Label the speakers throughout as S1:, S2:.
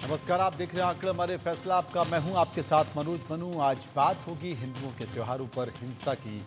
S1: नमस्कार, आप देख रहे हैं आंकड़े हमारे फैसला आपका। मैं हूं आपके साथ मनोज मनु। आज बात होगी हिंदुओं के त्योहारों पर हिंसा की।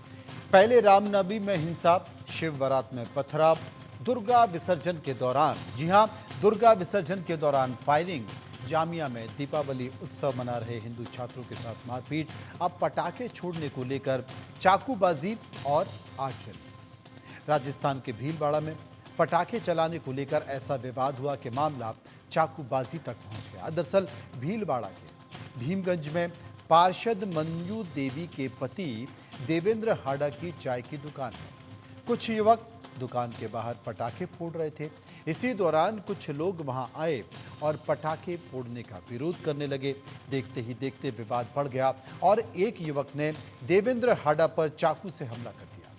S1: पहले रामनवमी में हिंसा, शिव बारात में पथराव, दुर्गा विसर्जन के दौरान, जी हां, दुर्गा विसर्जन के दौरान फायरिंग, जामिया में दीपावली उत्सव मना रहे हिंदू छात्रों के साथ मारपीट, अब पटाखे छोड़ने को लेकर चाकूबाजी और आगजनी। राजस्थान के भीलवाड़ा में पटाखे चलाने को लेकर ऐसा विवाद हुआ कि मामला चाकूबाजी तक पहुंच गया। दरअसल भीलवाड़ा के भीमगंज में पार्षद मंजू देवी के पति देवेंद्र हाड़ा की चाय की दुकान है। कुछ युवक दुकान के बाहर पटाखे फोड़ रहे थे। इसी दौरान कुछ लोग वहां आए और पटाखे फोड़ने का विरोध करने लगे। देखते ही देखते विवाद बढ़ गया और एक युवक ने देवेंद्र हाड़ा पर चाकू से हमला कर दिया।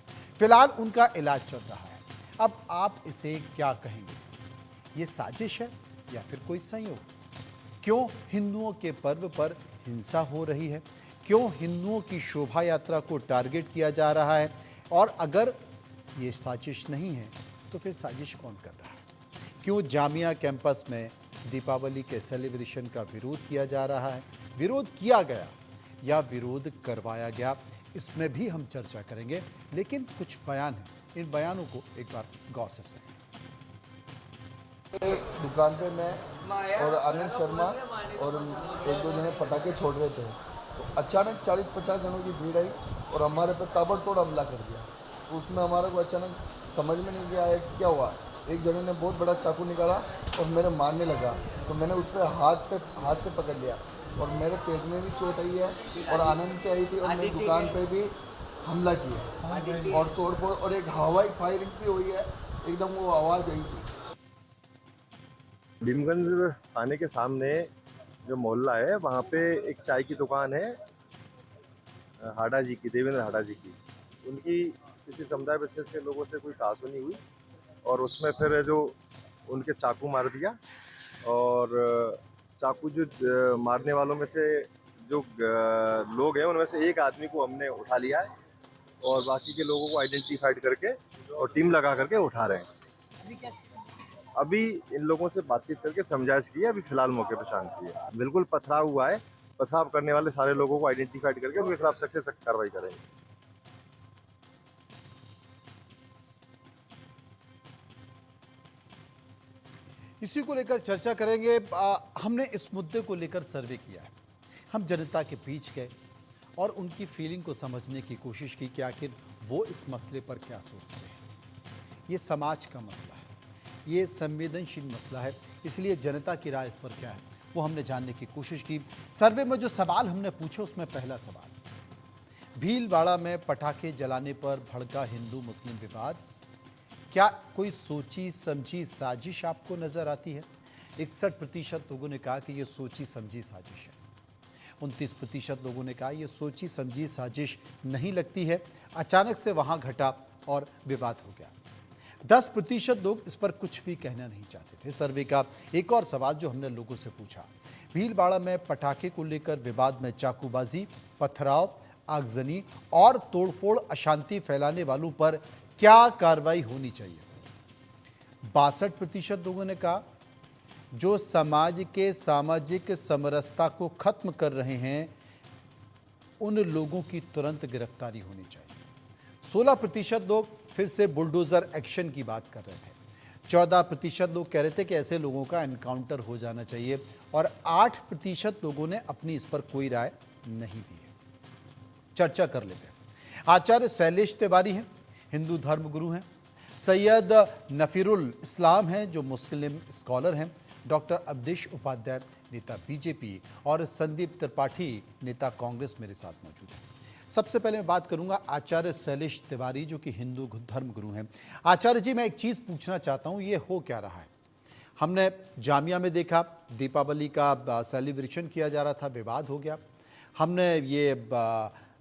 S1: फिलहाल उनका इलाज चल रहा है। अब आप इसे क्या कहेंगे? ये साजिश है या फिर कोई संयोग? क्यों हिंदुओं के पर्व पर हिंसा हो रही है? क्यों हिंदुओं की शोभा यात्रा को टारगेट किया जा रहा है? और अगर ये साजिश नहीं है तो फिर साजिश कौन कर रहा है? क्यों जामिया कैंपस में दीपावली के सेलिब्रेशन का विरोध किया जा रहा है? विरोध किया गया या विरोध करवाया गया, इसमें भी हम चर्चा करेंगे। लेकिन कुछ बयान हैं, इन बयानों को एक बार गौर से सुनें।
S2: दुकान पे मैं और आनंद शर्मा और एक दो जने पटाखे छोड़ रहे थे, तो अचानक 40-50 जनों की भीड़ आई और हमारे पे ताबड़तोड़ हमला कर दिया। तो उसमें हमारे को अचानक समझ में नहीं गया है क्या हुआ। एक जने ने बहुत बड़ा चाकू निकाला और मेरे मारने लगा, तो मैंने उस पर हाथ से पकड़ लिया और मेरे पेट में भी चोट आई है और आनंद पे आई थी और मेरी दुकान पे भी हमला किया और तोड़फोड़ और एक हवाई फायरिंग भी हुई है। एकदम वो आवाज़ आई थी।
S3: भीमगंज थाने के सामने जो मोहल्ला है वहाँ पे एक चाय की दुकान है, हाड़ा जी की, देवेंद्र हाड़ा जी की। उनकी किसी समुदाय विशेष के लोगों से कोई कहासुनी हुई और उसमें फिर जो उनके चाकू मार दिया और चाकू जो मारने वालों में से जो लोग हैं उनमें से एक आदमी को हमने उठा लिया है और बाकी के लोगों को आइडेंटिफाइड करके और टीम लगा करके उठा रहे हैं। अभी इन लोगों से बातचीत करके समझाइश की है। अभी फिलहाल मौके पर शांति है। बिल्कुल पथराव हुआ है। पथराव करने वाले सारे लोगों को आइडेंटिफाइड करके उनके खिलाफ सख्त से सख्त कार्रवाई करेंगे।
S1: इसी को लेकर चर्चा करेंगे। हमने इस मुद्दे को लेकर सर्वे किया है। हम जनता के बीच गए और उनकी फीलिंग को समझने की कोशिश की कि आखिर वो इस मसले पर क्या सोचते हैं। ये समाज का मसला है, ये संवेदनशील मसला है, इसलिए जनता की राय इस पर क्या है वो हमने जानने की कोशिश की। सर्वे में जो सवाल हमने पूछे उसमें पहला सवाल, भीलवाड़ा में पटाखे जलाने पर भड़का हिंदू मुस्लिम विवाद, क्या कोई सोची समझी साजिश आपको नजर आती है? 61% लोगों ने कहा कि ये सोची समझी साजिश है। 29% लोगों ने कहा ये सोची समझी साजिश नहीं लगती है, अचानक से वहां घटा और विवाद हो गया। 10% लोग इस पर कुछ भी कहना नहीं चाहते थे। सर्वे का एक और सवाल जो हमने लोगों से पूछा, भीलवाड़ा में पटाखे को लेकर विवाद में चाकूबाजी, पथराव, आगजनी और तोड़फोड़, अशांति फैलाने वालों पर क्या कार्रवाई होनी चाहिए? 62% लोगों ने कहा जो समाज के सामाजिक समरसता को खत्म कर रहे हैं उन लोगों की तुरंत गिरफ्तारी होनी चाहिए। 16% लोग फिर से बुलडोजर एक्शन की बात कर रहे थे। 14% लोग कह रहे थे कि ऐसे लोगों का एनकाउंटर हो जाना चाहिए और 8% लोगों ने अपनी इस पर कोई राय नहीं दी है। चर्चा कर लेते हैं। आचार्य शैलेश तिवारी हैं, हिंदू धर्मगुरु हैं। सैयद नफीरुल इस्लाम हैं जो मुस्लिम स्कॉलर हैं। डॉक्टर अवधेश उपाध्याय, नेता बीजेपी, और संदीप त्रिपाठी, नेता कांग्रेस, मेरे साथ मौजूद हैं। सबसे पहले मैं बात करूंगा आचार्य शैलेश तिवारी जो कि हिंदू धर्मगुरु हैं। आचार्य जी, मैं एक चीज़ पूछना चाहता हूं, ये हो क्या रहा है? हमने जामिया में देखा दीपावली का सेलिब्रेशन किया जा रहा था, विवाद हो गया। हमने ये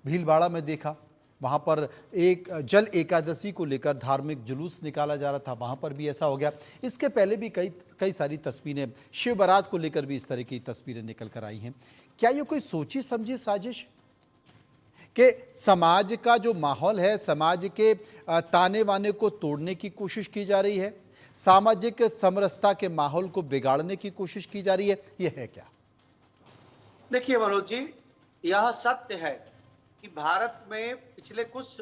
S1: भीलवाड़ा में देखा, वहाँ पर एक जल एकादशी को लेकर धार्मिक जुलूस निकाला जा रहा था, वहाँ पर भी ऐसा हो गया। इसके पहले भी कई सारी तस्वीरें, शिव बारात को लेकर भी इस तरह की तस्वीरें निकल कर आई हैं। क्या ये कोई सोची समझी साजिश है कि समाज का जो माहौल है, समाज के ताने वाने को तोड़ने की कोशिश की जा रही है? सामाजिक समरसता के माहौल को बिगाड़ने की कोशिश की जा रही है, यह है क्या?
S4: देखिए मनोज जी, यह सत्य है कि भारत में पिछले कुछ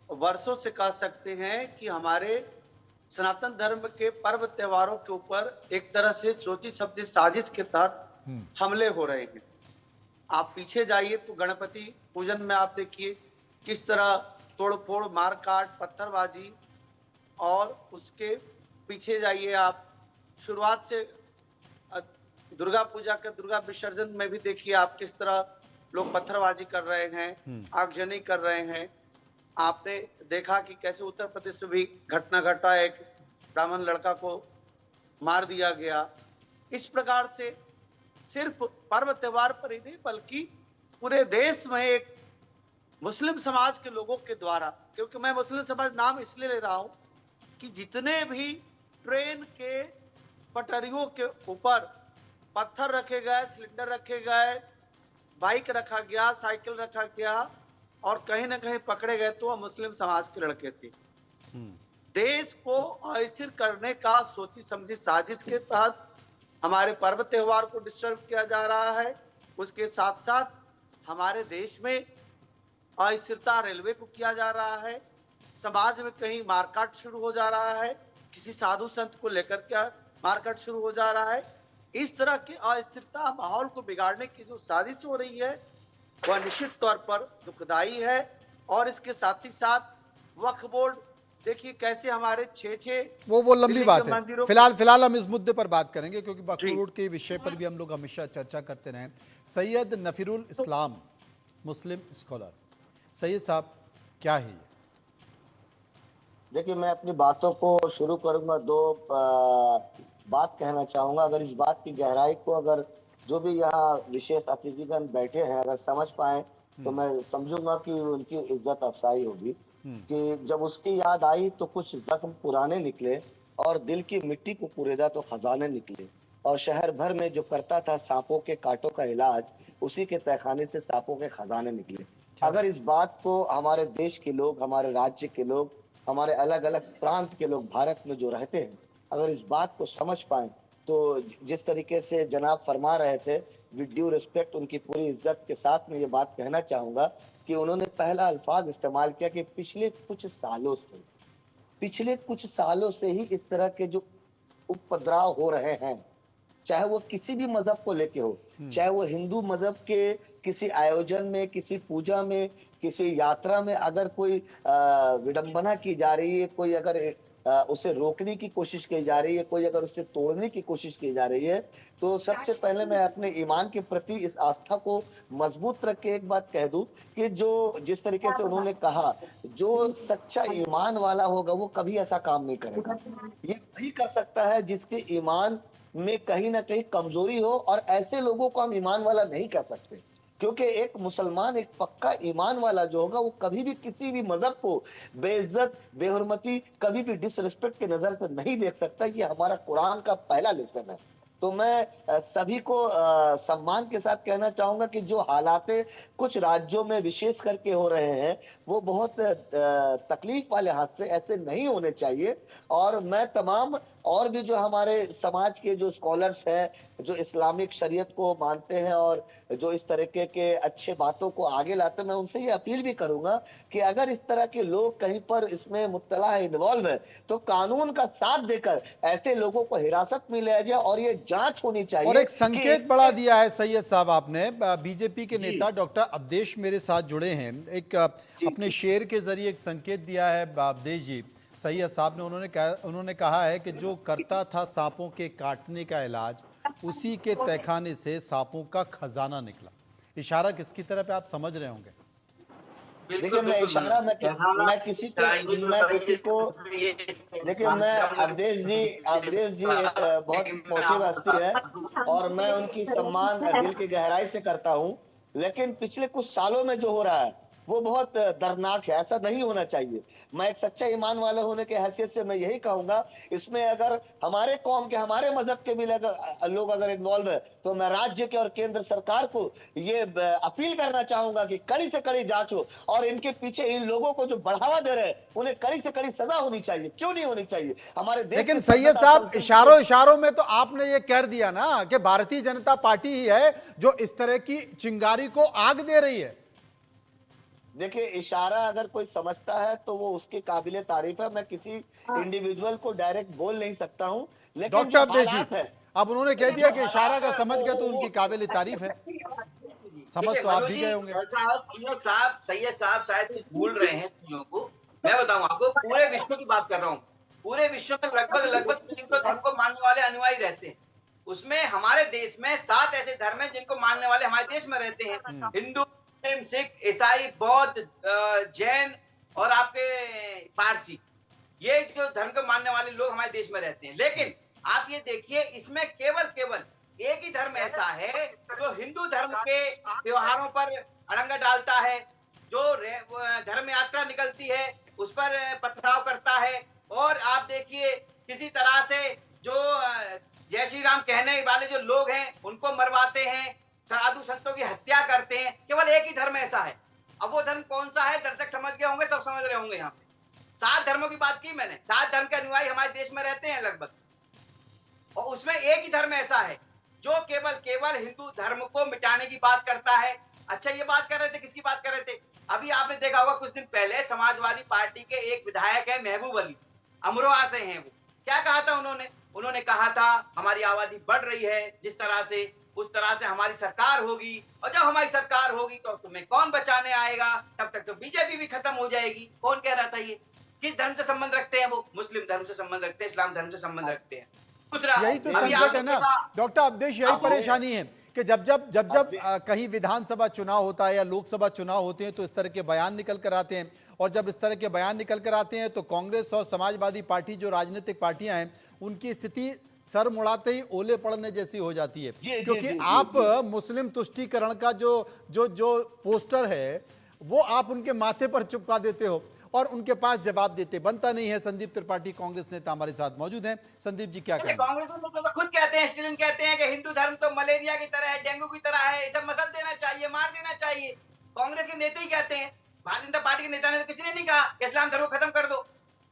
S4: वर्षों से कह सकते हैं कि हमारे सनातन धर्म के पर्व त्योहारों के ऊपर एक तरह से सोची समझी साजिश के तहत हमले हो रहे हैं। आप पीछे जाइए तो गणपति पूजन में आप देखिए किस तरह तोड़फोड़, मारकाट, पत्थरबाजी, और उसके पीछे जाइए आप शुरुआत से दुर्गा पूजा के दुर्गा विसर्जन में भी देखिए आप किस तरह लोग पत्थरबाजी कर रहे हैं, आगजनी कर रहे हैं। आपने देखा कि कैसे उत्तर प्रदेश में भी घटना घटा, एक ब्राह्मण लड़का को मार दिया गया। इस प्रकार से सिर्फ पर्व त्योहार पर ही नहीं बल्कि पूरे देश में एक मुस्लिम समाज के लोगों के द्वारा, क्योंकि मैं मुस्लिम समाज नाम इसलिए ले रहा हूं कि जितने भी ट्रेन के पटरियों के ऊपर पत्थर रखे गए, सिलेंडर रखे गए, बाइक रखा गया, साइकिल रखा गया और कहीं ना कहीं पकड़े गए तो वह मुस्लिम समाज के लड़के थे। देश को अस्थिर करने का सोची समझी साजिश के तहत हमारे पर्व त्योहार को डिस्टर्ब किया जा रहा है। उसके साथ साथ हमारे देश में अस्थिरता रेलवे को किया जा रहा है, समाज में कहीं मारकाट शुरू हो जा रहा है, किसी साधु संत को लेकर के मारकाट शुरू हो जा रहा है। इस तरह की अस्थिरता माहौल को बिगाड़ने की जो साजिश हो रही है वह निश्चित तौर पर दुखदाई है। और इसके साथ ही साथ वक्फ बोर्ड देखिए कैसे हमारे छह
S1: वो लंबी बात है। फिलहाल हम इस मुद्दे पर बात करेंगे क्योंकि वक्फ बोर्ड के विषय पर भी हम लोग हमेशा चर्चा करते रहे। सैयद नफीरुल इस्लाम, मुस्लिम स्कॉलर, सैयद साहब क्या है ये?
S5: देखिए, मैं अपनी बातों को शुरू करूंगा, दो बात कहना चाहूंगा। अगर इस बात की गहराई को अगर जो भी यहाँ विशेष अतिथिगण बैठे हैं अगर समझ पाए तो मैं समझूंगा कि उनकी इज्जत अफसाई होगी। कि जब उसकी याद आई तो कुछ जख्म पुराने निकले और दिल की मिट्टी को कुरेदा तो खजाने निकले, और शहर भर में जो करता था सांपों के कांटों का इलाज, उसी के तहखाने से सांपों के खजाने निकले। अगर इस बात को हमारे देश के लोग, हमारे राज्य के लोग, हमारे अलग अलग प्रांत के लोग भारत में जो रहते हैं, अगर इस बात को समझ पाए तो जिस तरीके से जनाब फरमा रहे थे, विद ड्यू रिस्पेक्ट, उनकी पूरी इज्जत के साथ में ये बात कहना चाहूंगा कि उन्होंने पहला अल्फाज इस्तेमाल किया कि पिछले कुछ सालों से ही इस तरह के जो उपद्रव हो रहे हैं, चाहे वो किसी भी मजहब को लेके हो, चाहे वो हिंदू मजहब के किसी आयोजन में, किसी पूजा में, किसी यात्रा में अगर कोई विडंबना की जा रही है, कोई अगर उसे रोकने की कोशिश की जा रही है, कोई अगर उसे तोड़ने की कोशिश की जा रही है, तो सबसे पहले मैं अपने ईमान के प्रति इस आस्था को मजबूत रख के एक बात कह दूं कि जो जिस तरीके से उन्होंने कहा, जो सच्चा ईमान वाला होगा वो कभी ऐसा काम नहीं करेगा। ये वही कर सकता है जिसके ईमान में कहीं ना कहीं कमजोरी हो, और ऐसे लोगों को हम ईमान वाला नहीं कह सकते, क्योंकि एक मुसलमान, एक पक्का ईमान वाला जो होगा वो कभी भी किसी भी मजहब को बेइज्जत, बेहुरमती, कभी भी डिसरिस्पेक्ट की नजर से नहीं देख सकता। ये हमारा कुरान का पहला लेसन है। तो मैं सभी को सम्मान के साथ कहना चाहूंगा कि जो हालात कुछ राज्यों में विशेष करके हो रहे हैं वो बहुत तकलीफ वाले हाथ से ऐसे नहीं होने चाहिए। और मैं तमाम और भी जो हमारे समाज के जो स्कॉलर्स हैं, जो इस्लामिक शरीयत को मानते हैं और जो इस तरीके के अच्छे बातों को आगे लाते हैं, मैं उनसे ये अपील भी करूंगा कि अगर इस तरह के लोग कहीं पर इसमें मुब्तला है, इन्वॉल्व है, तो कानून का साथ देकर ऐसे लोगों को हिरासत में लिया जाए और ये जांच होनी चाहिए।
S1: और एक संकेत बड़ा दिया है सैयद साहब आपने। बीजेपी के नेता डॉक्टर अवधेश मेरे साथ जुड़े हैं, एक अपने शेर के जरिए एक संकेत दिया है अवधेश जी। सैयद साहब ने उन्होंने कहा है कि जो करता था सांपों के काटने का इलाज, उसी के तहखाने से सांपों का खजाना निकला। इशारा किसकी तरफ है आप समझ रहे होंगे?
S5: देखिए, मैं इशारा मैं किसी को देखिए, मैं अवधेश जी एक बहुत मोटी हस्ती है और मैं उनकी सम्मान दिल की गहराई से करता हूं, लेकिन पिछले कुछ सालों में जो हो रहा है वो बहुत दर्दनाक है। ऐसा नहीं होना चाहिए। मैं एक सच्चा ईमान वाले होने के हैसियत से मैं यही कहूंगा, इसमें अगर हमारे कौम के, हमारे मजहब के भी लोग अगर इन्वॉल्व है, तो मैं राज्य के और केंद्र सरकार को ये अपील करना चाहूंगा कि कड़ी से कड़ी जांच हो, और इनके पीछे इन लोगों को जो बढ़ावा दे रहे हैं उन्हें कड़ी से कड़ी सजा होनी चाहिए। क्यों नहीं होनी चाहिए? हमारे देश
S1: लेकिन
S5: की
S1: सैयद
S5: सभ्यता,
S1: साहब,
S5: संस्कृति-
S1: इशारों इशारों में तो आपने ये कह दिया ना कि भारतीय जनता पार्टी ही है जो इस तरह की चिंगारी को आग दे रही है।
S5: देखिए, इशारा अगर कोई समझता है तो वो उसके काबिले तारीफ है। मैं किसी इंडिविजुअल को डायरेक्ट बोल नहीं सकता हूँ, लेकिन
S1: डॉक्टर
S5: जो
S1: अवधेश
S5: हालात
S1: जी,
S5: है,
S1: अब उन्होंने कह दिया कि इशारा अगर समझ गए तो उनकी काबिल तारीफ है। समझ
S6: देखिए
S1: तो आप
S6: मनोज
S1: भी
S6: जी,
S1: गए होंगे।
S6: सैयद साहब शायद कुछ भूल रहे हैं चीजों को। मैं बताऊं आपको, पूरे विश्व की बात कर रहा हूँ। पूरे विश्व में लगभग लगभग 300 धर्म को मानने वाले अनुयायी रहते हैं। उसमें हमारे देश में 7 ऐसे धर्म हैं जिनको मानने वाले हमारे देश में रहते हैं। हिंदू, मुस्लिम, सिख, ईसाई, बौद्ध, जैन और आपके पारसी। ये जो धर्म को मानने वाले लोग हमारे देश में रहते हैं। लेकिन आप ये देखिए, इसमें केवल एक ही धर्म ऐसा है जो हिंदू धर्म के त्योहारों पर अड़ंगा डालता है, जो धर्म यात्रा निकलती है उस पर पथराव करता है। और आप देखिए, किसी तरह से जो जय श्री राम कहने वाले जो लोग हैं उनको मरवाते हैं, साधु संतों की हत्या करते हैं। केवल एक ही धर्म ऐसा है। अब वो धर्म कौन सा है, दर्शक समझ गए होंगे, सब समझ रहे होंगे। यहाँ पे 7 धर्मों की बात की मैंने। 7 धर्म के अनुयायी हमारे देश में रहते हैं लगभग, और उसमें एक ही धर्म ऐसा है जो केवल हिंदू धर्म को मिटाने की बात करता है। अच्छा, ये बात कर रहे थे, किसकी बात कर रहे थे? अभी आपने देखा होगा, कुछ दिन पहले समाजवादी पार्टी के एक विधायक है महबूब अली, अमरोहा से हैं वो। क्या कहा था उन्होंने कहा था हमारी आबादी बढ़ रही है जिस तरह से, उस तरह से हमारी सरकार होगी, और जब हमारी सरकार होगी तो तुम्हें कौन बचाने आएगा, तब तक तो बीजेपी भी खत्म हो जाएगी। कौन कह रहा था ये? किस धर्म से संबंध रखते हैं वो? मुस्लिम धर्म से संबंध रखते हैं, इस्लाम धर्म से संबंध रखते हैं।
S1: यही तो संकट है ना डॉक्टर अवधेश, यही परेशानी है कि जब कहीं विधानसभा चुनाव होता है या लोकसभा चुनाव होते हैं तो इस तरह के बयान निकल कर आते हैं, और जब इस तरह के बयान निकल कर आते हैं तो कांग्रेस और समाजवादी पार्टी जो राजनीतिक पार्टियां हैं उनकी स्थिति सर मुड़ाते ही ओले पड़ने जैसी हो जाती है। क्योंकि आप मुस्लिम तुष्टीकरण का जो पोस्टर है वो आप उनके माथे पर चिपका देते हो और उनके पास जवाब देते बनता नहीं है। संदीप त्रिपाठी कांग्रेस नेता हमारे साथ मौजूद हैं। संदीप जी, क्या कहेंगे?
S6: कांग्रेस तो खुद कहते हैं, स्टूडेंट कहते हैं कि हिंदू धर्म तो मलेरिया की तरह है, डेंगू की तरह है, इसे मसल देना चाहिए, मार देना चाहिए। कांग्रेस के नेता ही कहते हैं। भारतीय जनता पार्टी के नेता ने तो किसी ने नहीं कहा कि इस्लाम धर्म को खत्म कर दो।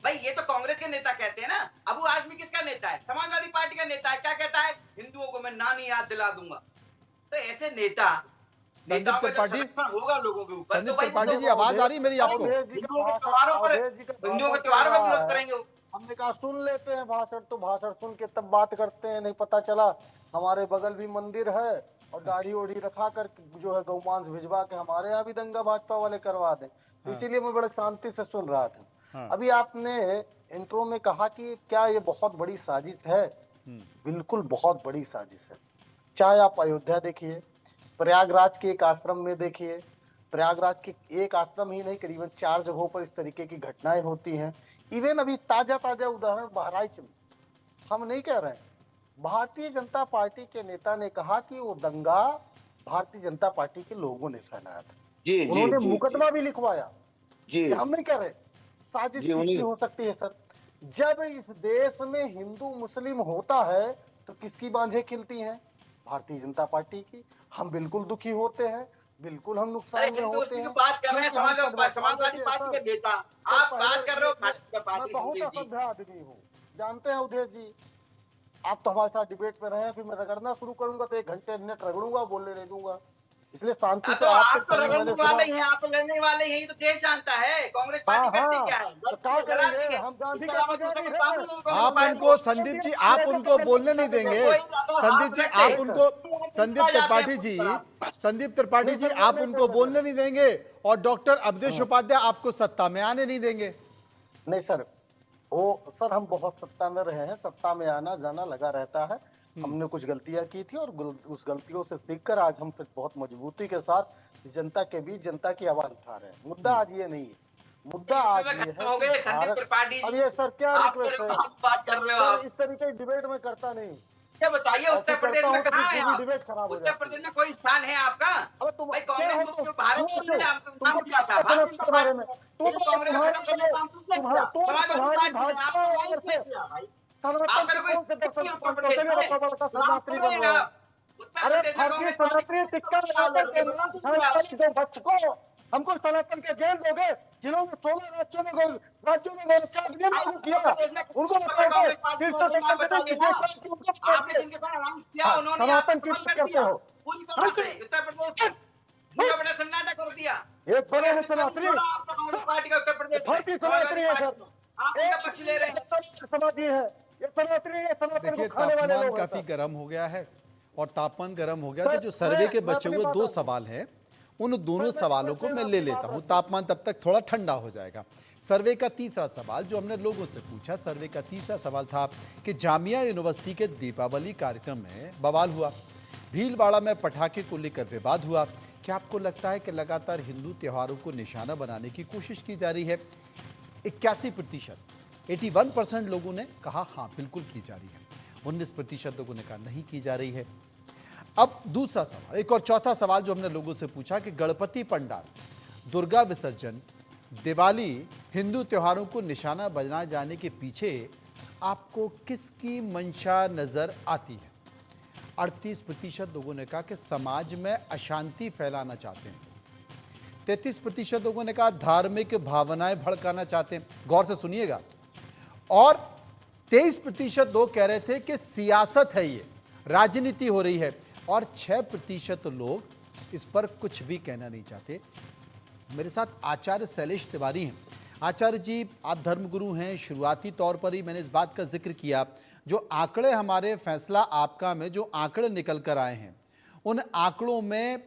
S6: भाई, ये तो कांग्रेस के नेता कहते हैं ना। अबू आजमी किसका नेता है? समाजवादी पार्टी का नेता है। क्या कहता है? हिंदुओं को मैं नानी याद दिला दूंगा। तो ऐसे नेता
S1: संदीप त्रिपाठी,
S6: होगा लोगों के ऊपर।
S1: संदीप त्रिपाठी जी, आवाज आ रही मेरी आपको?
S6: हिंदुओं के त्योहारों पर, हिंदुओं के त्योहारों का विरोध करेंगे।
S7: हमने कहा सुन लेते हैं भाषण, तो भाषण सुन के तब बात करते हैं। नहीं पता चला हमारे बगल भी मंदिर है और दाढ़ी ओढ़ी रखा कर जो है गौमांस भिजवा के हमारे यहाँ भी दंगा भाजपा वाले करवा दें। इसीलिए मैं बड़े शांति से सुन रहा था। अभी आपने इंट्रो में कहा कि क्या ये बहुत बड़ी साजिश है? बिल्कुल बहुत बड़ी साजिश है। चाहे आप अयोध्या देखिए, प्रयागराज के एक आश्रम में देखिए, प्रयागराज के एक आश्रम ही नहीं, करीबन 4 जगहों पर इस तरीके की घटनाएं होती हैं। इवन अभी ताजा उदाहरण बहराइच में, हम नहीं कह रहे हैं, भारतीय जनता पार्टी के नेता ने कहा कि वो दंगा भारतीय जनता पार्टी के लोगों ने फैलाया था। उन्होंने मुकदमा भी लिखवाया। हम नहीं कह रहे साजिश किसकी हो सकती है सर? जब इस देश में हिंदू मुस्लिम होता है तो किसकी बांझें खिलती हैं? भारतीय जनता पार्टी की। हम बिल्कुल दुखी होते हैं, बिल्कुल हम नुकसान में होते हैं।
S6: बात कर रहे हैं समाजवादी पार्टी के नेता, आप बात कर रहे हो
S7: मैं बहुत असभ्य आदमी हूँ, जानते हैं उदय जी। आप तो हमारे साथ डिबेट में रहे हैं, फिर मैं रगड़ना शुरू करूंगा तो 1 घंटे मिनट रगड़ूंगा, बोलने नहीं दूंगा। इसलिए शांति से
S6: आप तो रगड़ने वाले हैं, आप तो लड़ने वाले हैं। ये तो देश जानता है कांग्रेस पार्टी करती क्या है।
S7: तो क्या करेंगे हम? गांधी का
S1: आप उनको, संदीप जी आप उनको बोलने नहीं देंगे। संदीप जी आप उनको, संदीप त्रिपाठी जी आप उनको बोलने नहीं देंगे, और डॉक्टर अवधेश उपाध्याय आपको सत्ता में आने नहीं देंगे।
S7: नहीं सर, वो सर हम बहुत सत्ता में रहे हैं, सत्ता में आना जाना लगा रहता है। हमने कुछ गलतियां की थी और उस गलतियों से सीखकर आज हम फिर बहुत मजबूती के साथ जनता के बीच जनता की आवाज उठा रहे हैं। मुद्दा आज ये नहीं है, मुद्दा आज ये है। अब ये सर क्या रिक्वेस्ट है, इस तरीके की डिबेट में करता नहीं।
S6: अच्छा बताइए, उत्तर प्रदेश में कहाँ है आप?
S7: डिबेट खराब हो
S6: उत्तर
S7: जाती
S6: प्रदेश में कोई स्थान है आपका?
S7: अब तुम
S6: भाई
S7: क्या
S6: कांग्रेस
S7: है
S6: मुक्त
S7: तो
S6: जो भारत
S7: क्यों
S6: किसने नाम
S7: तुमको
S6: किया था?
S7: क्या
S6: भारतीय
S7: सनातन
S6: जनता
S7: के बारे
S6: पार्टी
S7: में
S6: ने।
S7: तुम
S6: ये कांग्रेस का खत्म करने का काम किसने किया? समाजवादी
S7: तुम्हारी
S6: पार्टी ने।
S7: भाषा
S6: आपने
S7: वजह
S6: नहीं
S7: से
S6: किया भाई।
S7: सनातन
S6: आपका
S7: के
S6: तो कोई
S7: कौन से दर्शन
S6: नहीं उत्तर
S7: तुम
S6: प्रदेश
S7: करते मेरा
S6: में।
S7: प्रबल का
S6: चुनाव
S7: सनातनी
S6: लड़ रहे
S7: बन
S6: हैं
S7: रहे हो
S6: आप। उत्तर
S7: अरे
S6: प्रदेश में
S7: फर्जी
S6: कांग्रेस पार्टी
S7: सनातनी
S6: किसने
S7: टिक्का
S6: चुनाव
S7: लगाकर
S6: लड़ रही
S7: के
S6: है?
S7: नाम
S6: बताइए
S7: खाने
S6: मुझे आप।
S7: वाले दो बच्च को हमको सनातन के जेल दोगे जिन्होंने 16 राज्यों में गौरक्षा अभियान
S6: भाई
S7: लागू
S6: उत्तर
S7: किया
S6: प्रदेश में
S7: उनको
S6: किस पर
S7: बताओगे
S6: कांग्रेस पार्टी
S7: तीर्थ
S6: को नहीं, आप
S7: संकट
S6: बताइए ना।
S7: उनको
S6: आपने
S7: बताओगे
S6: जिनके साथ अनाउंस किया
S7: हाँ,
S6: उन्होंने
S7: सनातन
S6: आपको
S7: की
S6: कमल
S7: बात
S6: कर
S7: करते
S6: दिया
S7: हो
S6: पूरी तरह से। उत्तर प्रदेश में पूरा बड़ा सन्नाटा कर दिया।
S7: एक
S6: कोई
S7: बने हैं
S6: अस्तित्व नहीं
S7: सनातनी
S6: छोड़ा आपका कांग्रेस पार्टी का उत्तर प्रदेश में।
S7: भारतीय
S6: समाजवादी
S7: सनातनी है
S6: पार्टी
S7: सर
S6: को आप उनका पक्ष ले रहे हैं।
S7: समाजी है ये सनातनी है सनातन को
S1: देखिए
S7: खाने वाले
S1: तापमान
S7: लोग हैं
S1: काफी
S7: सर।
S1: गर्म हो गया है और तापमान गर्म हो गया तो
S7: सर,
S1: जो सर्वे के
S7: मैं
S1: बचे
S7: अपनी
S1: हुए
S7: बात
S1: दो
S7: आपको-
S1: सवाल हैं उन दोनों
S7: सर, मैं
S1: सवालों को मैं ले
S7: अपनी
S1: लेता
S7: बात
S1: हूं।
S7: रखूं।
S1: तापमान तब तक थोड़ा ठंडा हो जाएगा। सर्वे का तीसरा सवाल जो हमने लोगों से पूछा, सर्वे का तीसरा सवाल था कि जामिया यूनिवर्सिटी के दीपावली कार्यक्रम में बवाल हुआ, भीलवाड़ा में पटाखे को लेकर विवाद हुआ। क्या आपको लगता है कि लगातार हिंदू त्योहारों को निशाना बनाने की कोशिश की जा रही है? 81%, 81% लोगों ने कहा हाँ बिल्कुल की जा रही है, 19% लोगों ने कहा नहीं की जा रही है। अब दूसरा सवाल, एक और चौथा सवाल जो हमने लोगों से पूछा कि गणपति पंडाल, दुर्गा विसर्जन, दिवाली हिंदू त्योहारों को निशाना बनाए जाने के पीछे आपको किसकी मंशा नजर आती है? 38% लोगों ने कहा कि समाज में अशांति फैलाना चाहते हैं, 33% लोगों ने कहा धार्मिक भावनाएं भड़काना चाहते हैं। गौर से सुनिएगा। और 23% लोग कह रहे थे कि सियासत है, ये राजनीति हो रही है, और 6% लोग इस पर कुछ भी कहना नहीं चाहते। मेरे साथ आचार्य शैलेश तिवारी हैं। आचार्य जी, आप धर्मगुरु हैं। शुरुआती तौर पर ही मैंने इस बात का जिक्र किया, जो आंकड़े हमारे फैसला आपका में जो आंकड़े निकल कर आए हैं, उन आंकड़ों में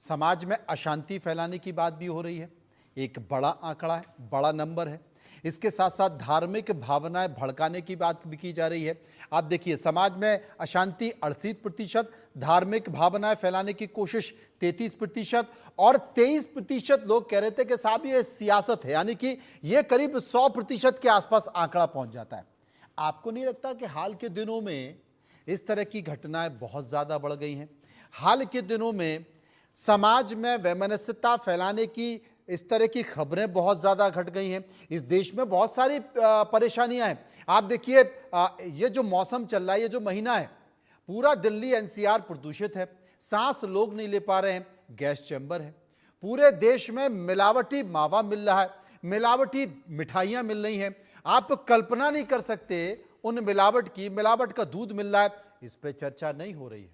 S1: समाज में अशांति फैलाने की बात भी हो रही है। एक बड़ा आंकड़ा है, बड़ा नंबर है। इसके साथ साथ धार्मिक भावनाएं भड़काने की बात भी की जा रही है। आप देखिए, समाज में अशांति 38%, धार्मिक भावनाएं फैलाने की कोशिश 33%, और 23% लोग कह रहे थे कि साहब ये सियासत है, यानी कि ये करीब 100% के आसपास आंकड़ा पहुंच जाता है। आपको नहीं लगता कि हाल के दिनों में इस तरह की घटनाएं बहुत ज़्यादा बढ़ गई हैं? हाल के दिनों में समाज में वैमनस्यता फैलाने की इस तरह की खबरें बहुत ज़्यादा घट गई हैं। इस देश में बहुत सारी परेशानियां हैं। आप देखिए, ये जो मौसम चल रहा है, ये जो महीना है, पूरा दिल्ली एनसीआर प्रदूषित है, सांस लोग नहीं ले पा रहे हैं, गैस चैम्बर है। पूरे देश में मिलावटी मावा मिल रहा है, मिलावटी मिठाइयाँ मिल रही हैं। आप कल्पना नहीं कर सकते उन मिलावट की, मिलावट का दूध मिल रहा है। इस पर चर्चा नहीं हो रही है।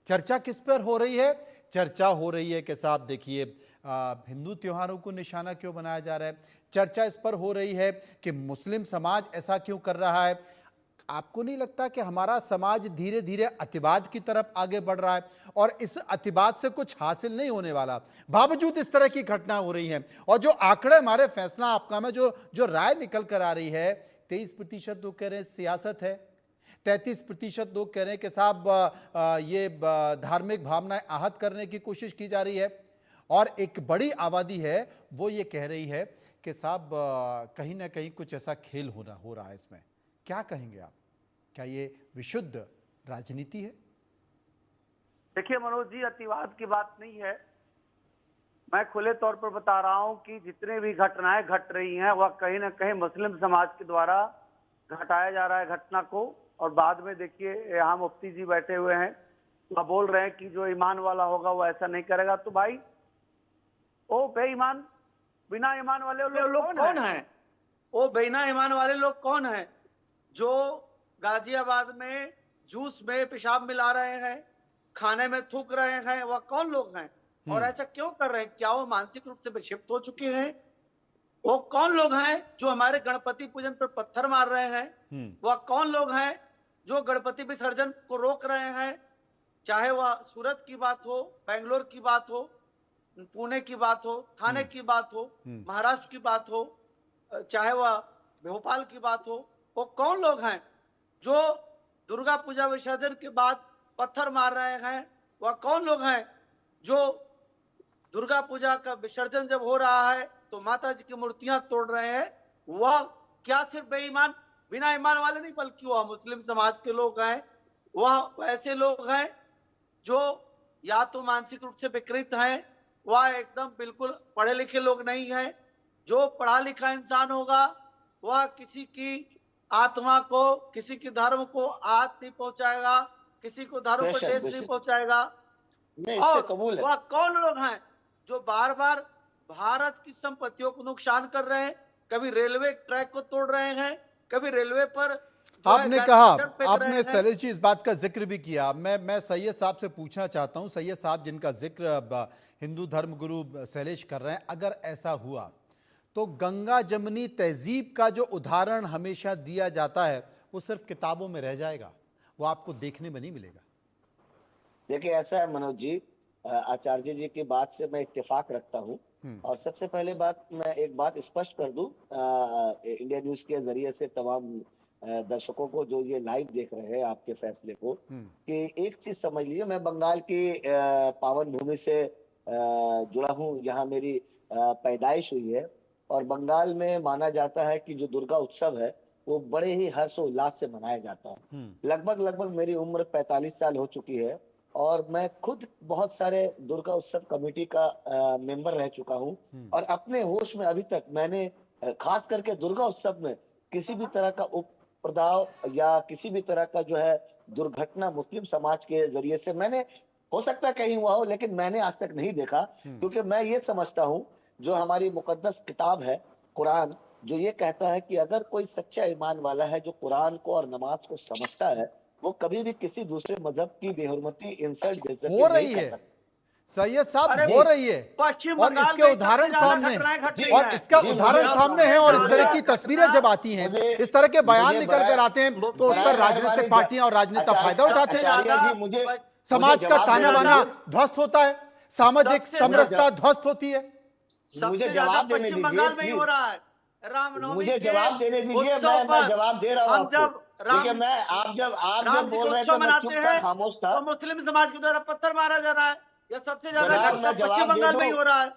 S1: चर्चा किस पर हो रही है? चर्चा हो रही है कि साहब देखिए, हिंदू त्योहारों को निशाना क्यों बनाया जा रहा है। चर्चा इस पर हो रही है कि मुस्लिम समाज ऐसा क्यों कर रहा है। आपको नहीं लगता कि हमारा समाज धीरे धीरे अतिवाद की तरफ आगे बढ़ रहा है और इस अतिवाद से कुछ हासिल नहीं होने वाला, बावजूद इस तरह की घटना हो रही हैं? और जो आंकड़े हमारे फैसला आपका में जो राय निकल कर आ रही है, 23% लोग कह रहे हैं सियासत है, 33% लोग कह रहे हैं कि साहब ये धार्मिक भावनाएं आहत करने की कोशिश की जा रही है, और एक बड़ी आबादी है वो ये कह रही है कि साहब कहीं ना कहीं कुछ ऐसा खेल हो रहा है इसमें। क्या कहेंगे आप? क्या ये विशुद्ध राजनीति है?
S8: देखिए मनोज जी, अतिवाद की बात नहीं है। मैं खुले तौर पर बता रहा हूं कि जितने भी घटनाएं घट रही हैं वह कहीं ना कहीं मुस्लिम समाज के द्वारा घटाया जा रहा है घटना को। और बाद में देखिए, यहाँ मुफ्ती जी बैठे हुए हैं, वह बोल रहे हैं कि जो ईमान वाला होगा वो ऐसा नहीं करेगा। तो भाई, ओ बेईमान, बिना ईमान वाले लोग
S4: कौन है? वो बिना ईमान वाले लोग कौन है? जो गाजियाबाद में जूस में पेशाब मिला रहे हैं, खाने में थूक रहे हैं, वह कौन लोग हैं? और ऐसा क्यों कर रहे हैं? क्या वो मानसिक रूप से विक्षिप्त हो चुके हैं? वो कौन लोग हैं जो हमारे गणपति पूजन पर पत्थर मार रहे हैं? वह कौन लोग हैं जो गणपति विसर्जन को रोक रहे हैं? चाहे वह सूरत की बात हो, बेंगलोर की बात हो, पुणे की बात हो, थाने की बात हो, महाराष्ट्र की बात हो, चाहे वह भोपाल की बात हो, वो कौन लोग हैं जो दुर्गा पूजा विसर्जन के बाद पत्थर मार रहे हैं? वह कौन लोग हैं जो दुर्गा पूजा का विसर्जन जब हो रहा है तो माता जी की मूर्तियां तोड़ रहे हैं? वह क्या सिर्फ बेईमान, बिना ईमान वाले नहीं, बल्कि वह मुस्लिम समाज के लोग हैं वह ऐसे लोग हैं जो या तो मानसिक रूप से विकृत हैं, वह एकदम बिल्कुल पढ़े लिखे लोग नहीं हैं। जो पढ़ा लिखा इंसान होगा वह किसी की आत्मा को, किसी के धर्म को आहत नहीं पहुंचाएगा, किसी को धर्म को
S5: बेशक
S4: ठेस नहीं
S5: बेशक,
S4: पहुंचाएगा।
S5: नहीं इससे
S4: और
S5: कबूल है।
S4: वह कौन लोग हैं जो बार बार भारत की संपत्तियों को नुकसान कर रहे हैं, कभी रेलवे ट्रैक को तोड़ रहे हैं, कभी रेलवे पर जो है
S1: आपने
S4: गैस
S1: कहा,
S4: सिलेंडर फेंक रहे
S1: आपने
S4: हैं।
S1: शैलेश जी इस बात का जिक्र भी किया। मैं सैयद साहब से पूछना चाहता हूं, सैयद साहब जिनका जिक्र हिंदू धर्म गुरु शैलेश कर रहे हैं, अगर ऐसा हुआ तो गंगा जमनी तहजीब का जो उदाहरण हमेशा दिया जाता है वो सिर्फ किताबों में रह जाएगा, वो आपको देखने में नहीं मिलेगा।
S5: देखिए ऐसा है मनोज जी, आचार्य जी की बात से मैं इत्तेफाक रखता हूँ। और सबसे पहले बात, मैं एक बात स्पष्ट कर दूं इंडिया न्यूज के जरिए से तमाम दर्शकों को जो ये लाइव देख रहे हैं आपके फैसले को, कि एक चीज समझ लीजिए, मैं बंगाल की पावन भूमि से जुड़ा हूँ, यहाँ मेरी पैदाइश हुई है। और बंगाल में माना जाता है कि जो दुर्गा उत्सव है वो बड़े ही हर्षोल्लास से मनाया जाता है। लगभग मेरी उम्र 45 साल हो चुकी है और मैं खुद बहुत सारे दुर्गा उत्सव कमेटी का मेंबर रह चुका हूं। और अपने होश में अभी तक मैंने खास करके दुर्गा उत्सव में किसी भी तरह का उपद्रव या किसी भी तरह का जो है दुर्घटना मुस्लिम समाज के जरिए से, मैंने, हो सकता है कहीं हुआ हो लेकिन मैंने आज तक नहीं देखा। क्योंकि मैं ये समझता हूँ, जो हमारी मुकद्दस किताब है कुरान, जो ये कहता है कि अगर कोई सच्चा ईमान वाला है जो कुरान को और नमाज को समझता है, वो कभी भी किसी दूसरे मजहब की बेहुरमती, इंसल्ट, बेइज्जती
S1: हो
S5: नहीं
S1: रही
S5: कर
S1: है
S5: सकता।
S1: सैयद साहब,
S4: अरे
S1: हो रही है,
S4: पश्चिम
S1: और
S4: बंगाल
S1: इसके
S4: में
S1: उदाहरण
S4: सबसे ज्यादा
S1: सामने
S4: घटनाएं घट रही
S1: और
S4: हैं।
S1: इसका
S5: जी,
S1: उदाहरण
S5: मुझे-
S1: सामने है। और इस तरह की
S5: मुझे-
S1: तस्वीरें जब आती हैं, इस तरह के बयान
S5: मुझे
S1: निकल कर आते हैं, तो उस पर राजनीतिक पार्टियां और राजनेता फायदा उठाते हैं।
S5: आचार्य जी, मुझे
S1: समाज का ताना बाना ध्वस्त होता है, सामाजिक
S4: सबसे
S1: समरसता ध्वस्त होती है।
S5: मुझे
S4: सबसे
S5: जवाब
S4: ज्यादा
S5: देने
S4: पश्चिम
S5: दीजिए
S4: बंगाल में ही
S5: प्लीज।
S4: हो रहा है। रामनवमी
S5: मुझे
S4: के
S5: जवाब देने दीजिए,
S4: उत्सव
S5: मैं
S4: पर
S5: जवाब दे रहा हूँ
S4: हम
S5: आपको।
S4: जब
S5: देखिए,
S4: राम
S5: मैं आप
S4: राम
S5: जब
S4: जी
S5: बोल
S4: के
S5: रहे
S4: उत्सव
S5: थे मैं
S4: मनाते
S5: चुप था,
S4: हैं
S5: खामोश था।
S4: तो मुस्लिम समाज के द्वारा पत्थर मारा जा रहा है। यह सबसे ज्यादा
S5: जनाब,
S4: घटना
S5: मैं
S4: पश्चिम
S5: जवाब दे
S4: बंगाल में ही
S5: दूं?
S4: हो रहा है।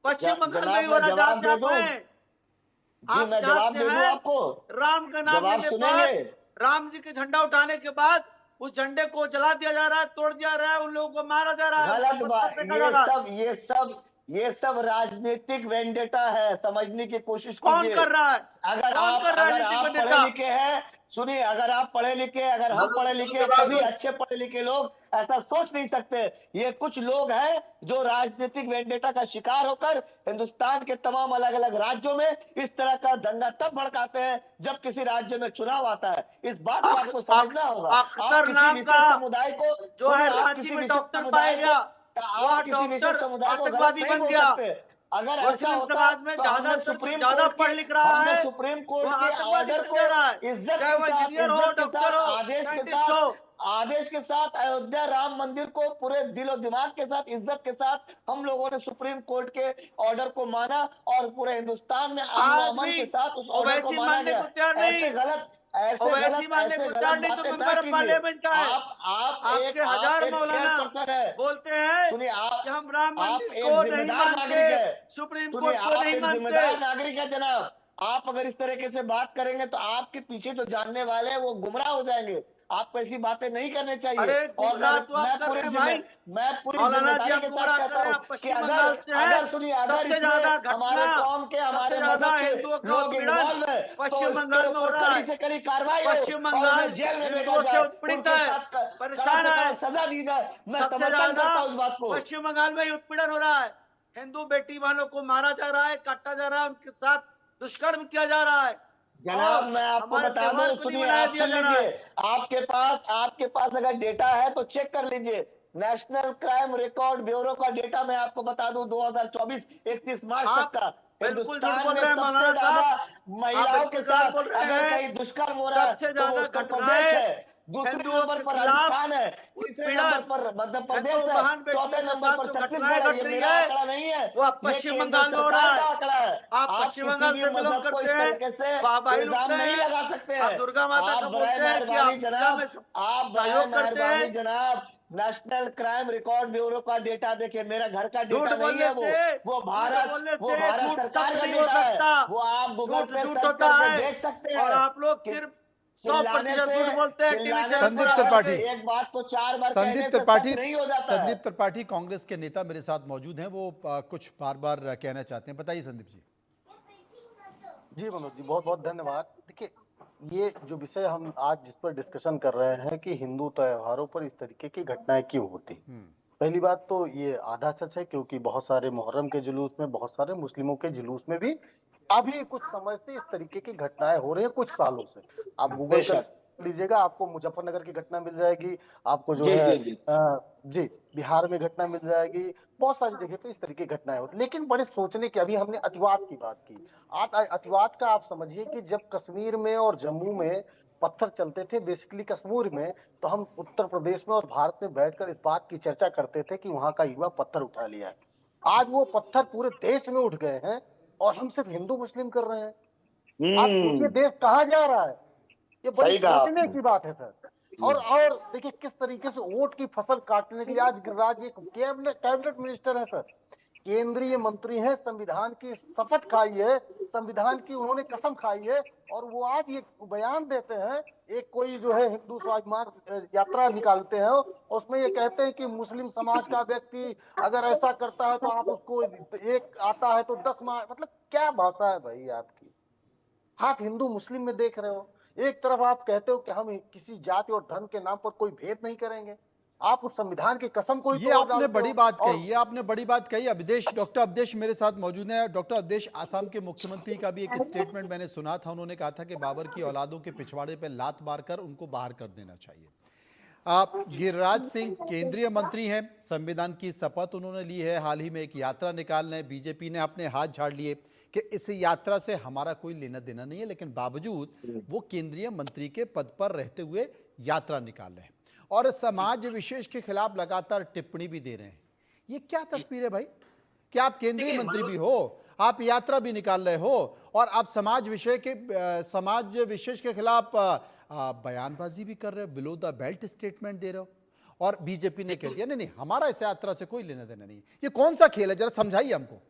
S4: पश्चिम बंगाल में ही
S5: जनाब,
S4: हो
S5: मैं
S4: रहा है, जहाँ
S5: जवाब
S4: से
S5: दे
S4: आप
S5: दूं?
S4: हैं।
S5: जी,
S4: आप
S5: मैं
S4: जहाँ
S5: जवाब
S4: से
S5: दे दूं
S4: हैं,
S5: आपको?
S4: राम का नाम
S5: जवाब
S4: लेने
S5: सुनेंगे?
S4: पर राम जी के झंडा उठाने के बाद उस झंडे को जला दिया जा रहा है, तोड़ दिया जा रहा है, उन लोगों को मारा जा रहा है, उन
S5: गलत
S4: पर
S5: बात।
S4: पत्थर फेंका जा रहा है।
S5: ये सब राजनीतिक वेंडेटा है, समझने की कोशिश
S4: कौन
S5: कीजिए।
S4: कर रहा है?
S5: अगर
S4: कौन
S5: आप
S4: कर रहा है
S5: अगर
S4: राजनीतिक
S5: आप पढ़े
S4: वेंडेटा?
S5: लिखे हैं, सुनिए, अगर आप पढ़े लिखे, अगर हम पढ़े लिखे, सभी अच्छे पढ़े लिखे लोग ऐसा सोच नहीं सकते। ये कुछ लोग हैं जो राजनीतिक वेंडेटा का शिकार होकर हिंदुस्तान के तमाम अलग अलग राज्यों में इस तरह का दंगा तब भड़काते हैं जब किसी राज्य में चुनाव आता है। इस बात को आपको समझना होगा। आप
S4: अख्तर
S5: किसी
S4: नाम
S5: विशेष
S4: का
S5: समुदाय को,
S4: जो है
S5: सुनिए, आप
S4: रांची
S5: किसी
S4: में
S5: विशेष
S4: डॉक्टर पाया
S5: समुदाय को,
S4: गया, वह
S5: आप किसी विशेष
S4: डॉक्टर
S5: समुदाय को गलत
S4: आतंकवादी
S5: नहीं
S4: बन
S5: बोल
S4: गया।
S5: सकते। अगर ऐसा
S4: मुस्लिम
S5: होता
S4: समाज में
S5: तो हमने
S4: ज्यादातर
S5: सुप्रीम
S4: ज्यादा
S5: कोर्ट
S4: पढ़
S5: के
S4: लिख रहा
S5: हमने
S4: है,
S5: सुप्रीम
S4: वह
S5: कोर्ट के
S4: आतंकवादी
S5: ऑर्डर
S4: बन
S5: को
S4: जा रहा है।
S5: इज्जत
S4: चाहे
S5: के
S4: वो
S5: साथ,
S4: इंजीनियर हो,
S5: इज्जत के
S4: डॉक्टर
S5: साथ,
S4: हो,
S5: आदेश के
S4: साइंटिस्ट हो।
S5: साथ, आदेश के साथ अयोध्या राम मंदिर को पूरे दिलो दिमाग के साथ, इज्जत के साथ हम लोगों ने सुप्रीम कोर्ट के ऑर्डर को माना और पूरे हिंदुस्तान में अमन
S4: आज
S5: अमन
S4: भी
S5: के साथ उस ऑर्डर को
S4: ओवैसी
S5: माना
S4: मानने
S5: गया।
S4: को तैयार नहीं। ओवैसी मानने को तैयार नहीं तो
S5: बातें
S4: मेंबर
S5: ना
S4: ऑफ
S5: कीजिए।
S4: पार्लियामेंट का है। आपके हजार
S5: आप एक
S4: मौलाना
S5: चेयरपर्सन है।
S4: बोलते हैं
S5: सुनिए,
S4: कि हम राम
S5: आप
S4: मंदिर
S5: एक
S4: को नहीं
S5: जिम्मेदार नागरिक
S4: मानते,
S5: है।
S4: सुप्रीम
S5: सुनिए,
S4: कोर्ट को
S5: आप
S4: नहीं
S5: एक
S4: मानते।
S5: जिम्मेदार नागरिक है जनाब। आप अगर इस तरीके से बात करेंगे तो आपके पीछे जो जानने वाले हैं वो गुमराह हो जाएंगे। आपको ऐसी बातें नहीं करनी चाहिए।
S4: अरे
S5: और
S4: गुमराह तो आप कर रहे हैं भाई।
S5: मैं पूरी
S4: मौलाना जी,
S5: जिम्मेदारी
S4: आप
S5: के साथ
S4: गुमराह कर
S5: कहता
S4: रहे हैं।
S5: हूँ
S4: आप
S5: कि
S4: पश्चिम
S5: अगर
S4: बंगाल से हैं।
S5: अगर सुनिए, अगर
S4: सबसे
S5: इसमें
S4: ज्यादा
S5: हमारे
S4: घटना,
S5: कौम के, हमारे
S4: सबसे ज्यादा
S5: मजहब
S4: हिंदुओं
S5: के
S4: का
S5: लोग
S4: उत्पीड़न
S5: इन्वॉल्व है तो
S4: पश्चिम
S5: इसके
S4: बंगाल में हो
S5: ऊपर
S4: रहा
S5: कड़ी
S4: है।
S5: से कड़ी कार्रवाई हो
S4: पश्चिम
S5: और
S4: बंगाल
S5: उन्हें जेल में भेजा
S4: हिंदुओं से
S5: जाए,
S4: उत्पीड़ित
S5: उनके
S4: है,
S5: साथ कड़क
S4: परेशान
S5: से
S4: है।
S5: कड़क सजा दी जाए। मैं
S4: सबसे
S5: समर्थन
S4: ज्यादा
S5: करता हूँ इस बात को।
S4: पश्चिम बंगाल में ही उत्पीड़न हो रहा है। हिंदू बेटी बहनों को मारा जा रहा है, काटा जा रहा है, उनके साथ दुष्कर्म किया जा रहा है।
S5: जनाब,
S4: और
S5: मैं आपको
S4: हमारे
S5: बता
S4: त्योहार
S5: दूं,
S4: को नहीं
S5: सुनिए,
S4: मनाया
S5: आप
S4: दिया
S5: सुन
S4: जा रहा है।
S5: लीजिए, आपके पास अगर डेटा है तो चेक कर लीजिए। नेशनल क्राइम रिकॉर्ड ब्यूरो का डेटा मैं आपको बता दूं, 2024 31 मार्च
S4: आप
S5: तक का
S4: बिल्कुल झूठ
S5: हिंदुस्तान
S4: बोल
S5: में
S4: रहे हैं
S5: सबसे
S4: मौलाना
S5: ज्यादा
S4: साहब। आप
S5: महिलाओं के
S4: बिल्कुल गलत
S5: साथ
S4: बोल रहे
S5: अगर
S4: हैं।
S5: कहीं दुष्कर्म हो रहा है
S4: सबसे
S5: तो वो
S4: ज्यादा
S5: उत्तर प्रदेश
S4: घटनाएं
S5: है। दूसरे
S4: हिंदुओं
S5: नंबर
S4: के
S5: पर
S4: खिलाफ
S5: राजस्थान है, तीसरे
S4: उत्पीड़न,
S5: नंबर पर मध्य प्रदेश
S4: हिंदू
S5: है,
S4: बहन
S5: चौथे
S4: बेटियों के
S5: नंबर
S4: साथ
S5: पर
S4: जो
S5: छत्तीसगढ़
S4: घटनाएं
S5: है।
S4: घट
S5: ये
S4: रही
S5: मेरा
S4: है
S5: आंकड़ा नहीं है,
S4: वो
S5: ये
S4: पश्चिम
S5: केंद्र
S4: बंगाल में हो रहा
S5: सरकार का
S4: है।
S5: आंकड़ा है।
S4: आप
S5: आप
S4: पश्चिम
S5: किसी
S4: बंगाल
S5: भी
S4: से बिलोंग
S5: मजहब को
S4: करते
S5: इस
S4: हैं,
S5: तरीके से
S4: वाहवाही लूट
S5: इल्जाम
S4: रहे
S5: नहीं
S4: हैं।
S5: लगा सकते
S4: आप
S5: हैं।
S4: दुर्गा माता
S5: आप
S4: का
S5: बराए
S4: बोलते हैं कि आप
S5: मेहरबानी
S4: पूजा में
S5: जनाब, आप बराए
S4: सहयोग करते
S5: मेहरबानी
S4: हैं।
S5: जनाब, नेशनल क्राइम रिकॉर्ड ब्यूरो का डेटा देखिए, मेरा घर का
S4: झूठ
S5: डेटा नहीं
S4: बोलने
S5: है।
S4: से,
S5: वो
S4: झूठ
S5: भारत
S4: शब्द
S5: सरकार का
S4: नहीं हो
S5: डेटा है।
S4: सकता।
S5: वो आप गूगल
S4: झूठ
S5: पे
S4: झूठ
S5: सर्च
S4: होता
S5: करके
S4: है।
S5: देख सकते
S4: और
S5: हैं
S4: आप लोग
S5: कि
S4: सिर्फ
S5: चिल्लाने
S4: 100%
S5: से
S4: झूठ बोलते हैं टीवी
S5: चिल्लाने
S4: चैनल
S1: संदीप
S4: पर
S5: से
S1: त्रिपाठी।
S5: एक बात को 4 बार
S1: संदीप
S5: कहने से
S1: त्रिपाठी,
S5: सच नहीं हो जाता है।
S1: संदीप त्रिपाठी कांग्रेस के नेता मेरे साथ मौजूद हैं, वो कुछ बार बार कहना चाहते हैं। बताइए संदीप जी।
S7: जी मनोज जी, बहुत बहुत धन्यवाद। देखिए, ये जो विषय हम आज जिस पर डिस्कशन कर रहे हैं कि हिंदू त्योहारों पर इस तरीके की घटनाएं क्यों होती, पहली बात तो ये आधा सच है, क्योंकि बहुत सारे मुहर्रम के जुलूस में, बहुत सारे मुस्लिमों के जुलूस में भी अभी कुछ समय से इस तरीके की घटनाएं हो रही है, कुछ सालों से। आप गूगल कर
S5: बेशक।
S7: लीजिएगा, आपको मुजफ्फरनगर की घटना मिल जाएगी, आपको जो
S5: जी
S7: है
S5: जी जी।
S7: जी बिहार में घटना मिल जाएगी, बहुत सारी जगह पे इस तरीके की घटनाएं होती। लेकिन बड़े सोचने की, अभी हमने अतिवाद की बात की, आज अतिवाद का आप समझिए कि जब कश्मीर में और जम्मू में पत्थर चलते थे, बेसिकली कश्मीर में, तो हम उत्तर प्रदेश में और भारत में बैठकर इस बात की चर्चा करते थे कि वहां का युवा पत्थर उठा लिया है। आज वो पत्थर पूरे देश में उठ गए हैं और हम सिर्फ हिंदू मुस्लिम कर रहे हैं। आप सोचिए देश कहाँ जा रहा है। ये बड़ी
S5: सही कहा
S7: सोचने
S5: आपने।
S7: की बात है सर। और देखिए किस तरीके से वोट की फसल काटने के लिए आज गिरिराज एक कैबिनेट मिनिस्टर है सर, केंद्रीय मंत्री है, संविधान की शपथ खाई है, संविधान की उन्होंने कसम खाई है, और वो आज ये बयान देते हैं, एक कोई जो है हिंदू स्वाभिमान यात्रा निकालते हैं, उसमें ये कहते हैं कि मुस्लिम समाज का व्यक्ति अगर ऐसा करता है तो आप उसको, एक आता है तो 10 मार, मतलब क्या भाषा है भाई आपकी। आप हिंदू मुस्लिम में देख रहे हो, एक तरफ आप कहते हो कि हम किसी जाति और धर्म के नाम पर कोई भेद नहीं करेंगे, आप उस संविधान की कसम को ही
S1: ये
S7: तोड़
S1: आपने
S7: डालते
S1: बड़ी
S7: हो।
S1: बात
S7: और
S1: कही, ये आपने बड़ी बात कही। अवधेश, डॉक्टर अवधेश मेरे साथ मौजूद हैं। डॉक्टर अवधेश, आसाम के मुख्यमंत्री का भी एक स्टेटमेंट मैंने सुना था, उन्होंने कहा था कि बाबर की औलादों के पिछवाड़े पे लात मारकर उनको बाहर कर देना चाहिए। आप गिरिराज सिंह केंद्रीय मंत्री हैं, संविधान की शपथ उन्होंने ली है, हाल ही में एक यात्रा निकालना है, बीजेपी ने अपने हाथ झाड़ लिए कि इस यात्रा से हमारा कोई लेना देना नहीं है, लेकिन बावजूद वो केंद्रीय मंत्री के पद पर रहते हुए यात्रा निकाल रहे हैं और समाज विशेष के खिलाफ लगातार टिप्पणी भी दे रहे हैं। ये क्या तस्वीर है भाई कि आप केंद्रीय मंत्री भी हो, आप यात्रा भी निकाल रहे हो और आप समाज विशेष के खिलाफ बयानबाजी भी कर रहे हो, बिलो द बेल्ट स्टेटमेंट दे रहे हो, और बीजेपी ने कह दिया नहीं नहीं हमारा इस यात्रा से कोई लेना देना नहीं। ये कौन सा खेल है, जरा समझाइए हमको।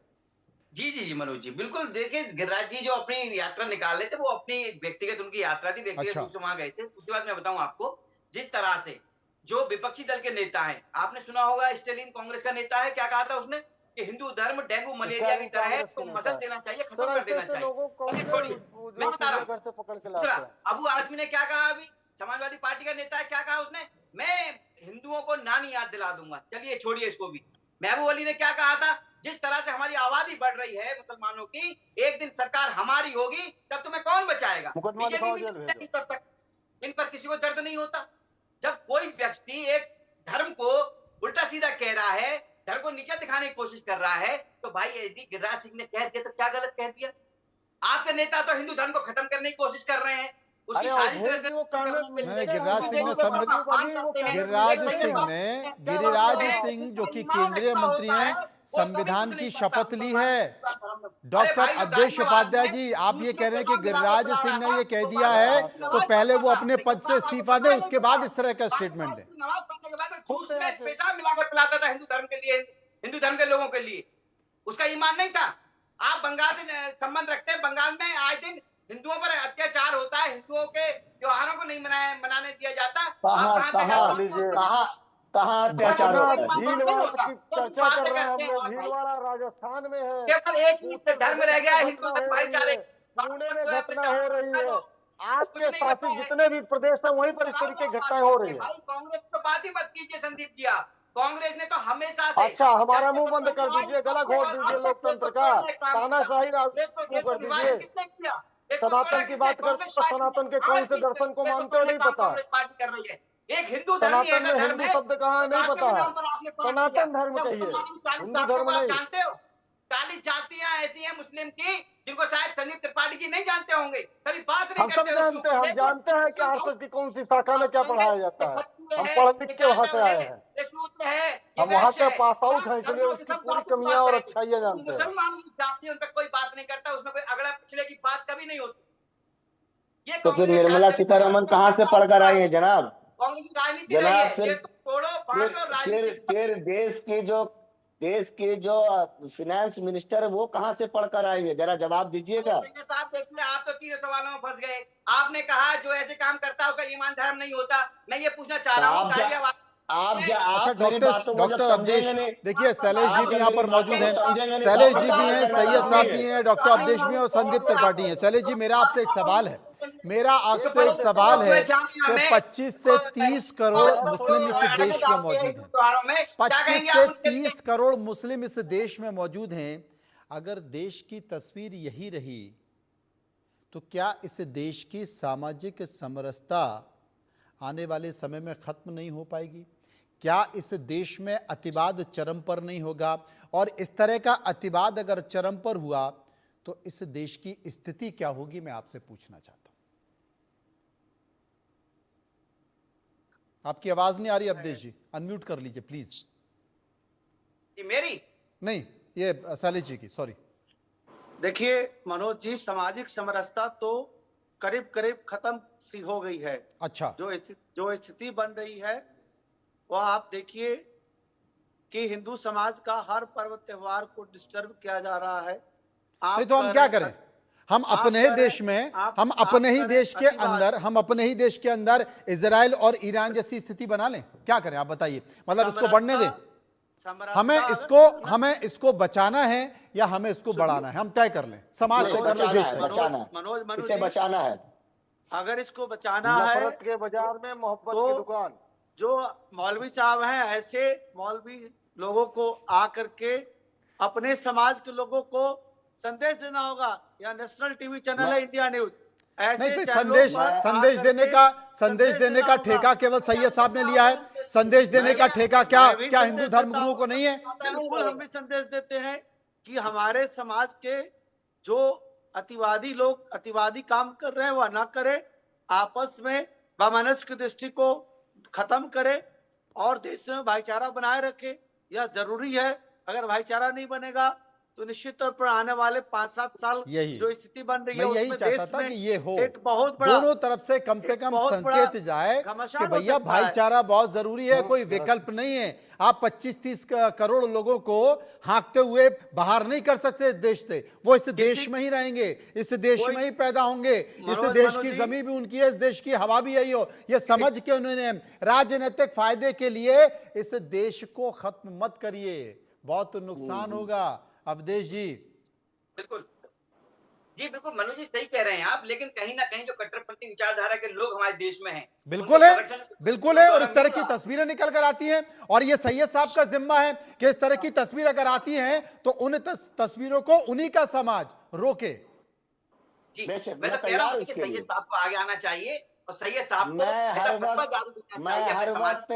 S6: जी जी जी मनोज जी, बिल्कुल। देखिए, गिरिराज जी जो अपनी यात्रा निकाल रहे थे, वो अपनी व्यक्तिगत उनकी यात्रा थी, व्यक्तिगत
S1: अच्छा।
S6: रूप से वहां गए थे। उसके बाद मैं बताऊं आपको, जिस तरह से जो विपक्षी दल के नेता हैं, आपने सुना होगा स्टेलिन कांग्रेस का नेता है, क्या कहा था उसने कि हिंदू धर्म डेंगू मलेरिया की तरह है, तो मसल देना चाहिए, खत्म कर देना चाहिए।
S7: लोगों को
S6: चलिए छोड़िए, मैं बता रहा
S7: घर से पकड़ के
S6: हूँ।
S7: लाते
S6: दूसरा,
S7: हैं।
S6: अबू आजमी ने क्या कहा, अभी समाजवादी पार्टी का नेता है, क्या कहा उसने, मैं हिंदुओं को नानी याद दिला दूंगा। चलिए छोड़िए इसको भी। महबूब अली ने क्या कहा था, जिस तरह से हमारी आबादी बढ़ रही है मुसलमानों की, एक दिन सरकार हमारी होगी, तब तुम्हें कौन बचाएगा।
S7: मुकदमा
S6: बीजेपी
S7: लिखाओ,
S6: भी
S7: जेल भेजो।
S6: तब तक इन पर किसी को दर्द नहीं होता। जब कोई व्यक्ति एक धर्म को उल्टा सीधा कह रहा है, धर्म को नीचा दिखाने की कोशिश कर रहा है, तो भाई यदि गिरिराज सिंह ने कह दिया तो क्या गलत कह दिया। आपके नेता तो हिंदू धर्म को खत्म करने की कोशिश कर रहे हैं, उसकी साजिश
S7: नहीं,
S1: गिरिराज सिंह ने गिरिराज सिंह जो कि केंद्रीय मंत्री हैं, संविधान की शपथ ली है। डॉक्टर अवधेश उपाध्याय जी, आप ये कह रहे हैं कि गिरिराज सिंह ने ये कह दिया है तो पहले वो अपने पद से इस्तीफा दें, उसके बाद इस तरह का स्टेटमेंट दें।
S6: नमाज पढ़ने के बाद में जूस में पेशाब मिलाकर पिलाता था हिंदू धर्म के लिए, हिंदू धर्म के लोगों के लिए। उसका ईमान नहीं था। आप बंगाल से संबंध रखते हैं, बंगाल में आए दिन हिंदुओं पर अत्याचार होता है, हिंदुओं के त्योहारों को नहीं मनाने दिया जाता।
S5: कहाँ अत्याचार होता है।
S7: चर्चा कर रहे हैं, भीलवाड़ा राजस्थान में है,
S6: केवल एक ही धर्म रह गया है, हिंदू भाईचारे।
S7: पुणे में घटना हो रही है, आपके शासित जितने भी प्रदेश है वहीं पर इस तरीके की घटनाएं हो रही है।
S6: भाई कांग्रेस तो बात ही मत कीजिए संदीप जी, आप कांग्रेस ने तो हमेशा से,
S7: अच्छा हमारा मुंह बंद कर दीजिए, गला घोट दीजिए लोकतंत्र का, तानाशाही लागू कर दीजिए। सनातन की बात करते हो, सनातन के कौन से दर्शन को मानते हो नहीं पता।
S6: पार्टी कर रही है। एक हिंदू
S7: सनातन में हिंदू शब्द कहाँ है नहीं पता है, सनातन धर्म कहिए, हिंदू धर्म नहीं।
S6: जानते हो 40 जातियां ऐसी हैं मुस्लिम की जिनको शायद संदीप त्रिपाठी जी नहीं जानते होंगे, कभी बात नहीं
S7: हम सब जानते हैं, हम जानते हैं कि आरएसएस की कौन सी शाखा में क्या पढ़ाया जाता है। हम पढ़ लिख के वहां से आए हैं, हम वहां से पास आउट हैं, इसलिए उसकी पूरी कमियां और अच्छाइयां जानते हैं।
S6: मुसलमानों की जाति उन पर कोई बात नहीं करता, उसमें कोई अगला पिछले की बात कभी नहीं होती।
S5: तो फिर निर्मला सीतारमण कहाँ से पढ़कर आई है जनाब?
S6: कांग्रेस की राजनीति
S5: जनाब
S6: फिर देश की जो
S5: देश के जो फिनेंस मिनिस्टर है वो कहाँ से पढ़कर आएंगे, जरा जवाब दीजिएगा।
S6: साहब देखिए, आप तो 3 सवालों में फंस गए। आपने कहा जो ऐसे काम करता है उसका ईमान धर्म नहीं होता। मैं ये पूछना चाह
S5: तो
S6: रहा हूँ
S5: आप
S1: अच्छा
S5: आप मेरी बातों को जब
S1: डॉक्टर अवधेश,
S5: समझेंगे नहीं,
S1: देखिए शैलेश जी
S5: आप
S1: भी
S5: जब
S1: यहाँ
S5: मेरी
S1: पर मौजूद
S5: बातों
S1: हैं।
S5: को समझेंगे नहीं,
S1: शैलेश
S5: तो
S1: जी
S5: आप
S1: भी हैं,
S5: बताना
S1: सैयद साहब
S5: चाहेंगे।
S1: भी हैं, डॉक्टर अवधेश भी हैं और संदीप त्रिपाठी हैं। शैलेश जी, मेरा आपसे एक सवाल है, मेरा आपसे एक सवाल है कि 25 से 30 करोड़ मुस्लिम इस देश में मौजूद हैं। 25 से 30 करोड़ मुस्लिम इस देश में मौजूद हैं। अगर देश की तस्वीर यही रही तो क्या इस देश की सामाजिक समरसता आने वाले समय में खत्म नहीं हो पाएगी? क्या इस देश में अतिवाद चरम पर नहीं होगा? और इस तरह का अतिवाद अगर चरम पर हुआ तो इस देश की स्थिति क्या होगी, मैं आपसे पूछना चाहता हूं। आपकी आवाज नहीं आ रही अवधेश जी, अनम्यूट कर लीजिए प्लीज।
S6: मेरी
S1: नहीं, ये शैलेश जी की, सॉरी।
S4: देखिए मनोज जी, सामाजिक समरसता तो करीब करीब खत्म सी हो गई है।
S1: अच्छा,
S4: जो स्थिति बन रही है वह आप देखिए कि हिंदू समाज का हर पर्व त्योहार को डिस्टर्ब किया जा रहा है।
S1: नहीं तो हम क्या करें? हम अपने ही देश में, हम अपने ही देश के अंदर, हम अपने ही देश के अंदर इजराइल और ईरान जैसी स्थिति बना लें? क्या करें आप बताइए? मतलब इसको बढ़ने दें? हमें इसको बचाना है या हमें इसको बढ़ाना है? हम तय कर लें, समाज तय कर ले, देश तय कर ले।
S4: मनोज
S5: इसे बचाना है।
S4: अगर इसको बचाना है
S7: नफरत के बाजार में मोहब्बत की दुकान।
S4: जो मौलवी साहब हैं, ऐसे मौलवी लोगों को आकर के अपने समाज के लोगों को संदेश देना होगा। या नेशनल टीवी चैनल है इंडिया न्यूज,
S1: नहीं तो संदेश देने का ठेका केवल सैयद साहब ने लिया है। संदेश देने का ठेका क्या हिंदू धर्मगुरुओं को नहीं है?
S4: बिल्कुल, हम भी संदेश देते हैं कि हमारे समाज के जो अतिवादी लोग अतिवादी काम कर रहे हैं वह ना करे, आपस में वैमनस्य की दृष्टि को खत्म करे और देश में भाईचारा बनाए रखे। यह जरूरी है। अगर भाईचारा नहीं बनेगा तो निश्चित तौर पर आने वाले 5-7 साल जो स्थिति बन रही है
S1: मैं यही
S4: उसमें
S1: चाहता
S4: देश
S1: था
S4: में
S1: कि ये हो,
S4: एक बहुत बड़ा,
S1: दोनों तरफ से कम संकेत जाए कि भैया भाईचारा बहुत जरूरी है, कोई विकल्प नहीं है। आप 25-30 करोड़ लोगों को हाँकते हुए बाहर नहीं कर सकते देश से। वो इस देश में ही रहेंगे, इस देश में ही पैदा होंगे, इस देश की जमीन भी उनकी है, इस देश की हवा भी यही हो। ये समझ के उन्होंने राजनीतिक फायदे के लिए इस देश को खत्म मत करिए, बहुत नुकसान होगा। अवधेश जी
S6: बिल्कुल बिल्कुल मनोज जी सही कह रहे हैं आप, लेकिन कहीं ना कहीं जो कट्टरपंथी विचारधारा के लोग हमारे देश में हैं,
S1: बिल्कुल है और इस तरह की तस्वीरें निकल कर आती हैं और ये सैयद साहब का जिम्मा है कि इस तरह की तस्वीर अगर आती हैं तो उन तस्वीरों को उन्हीं का समाज रोके।
S6: जी मैं तो कह रहा हूँ कि सैयद साहब को आगे आना चाहिए और सैयद साहब को
S5: मैं हर वक्त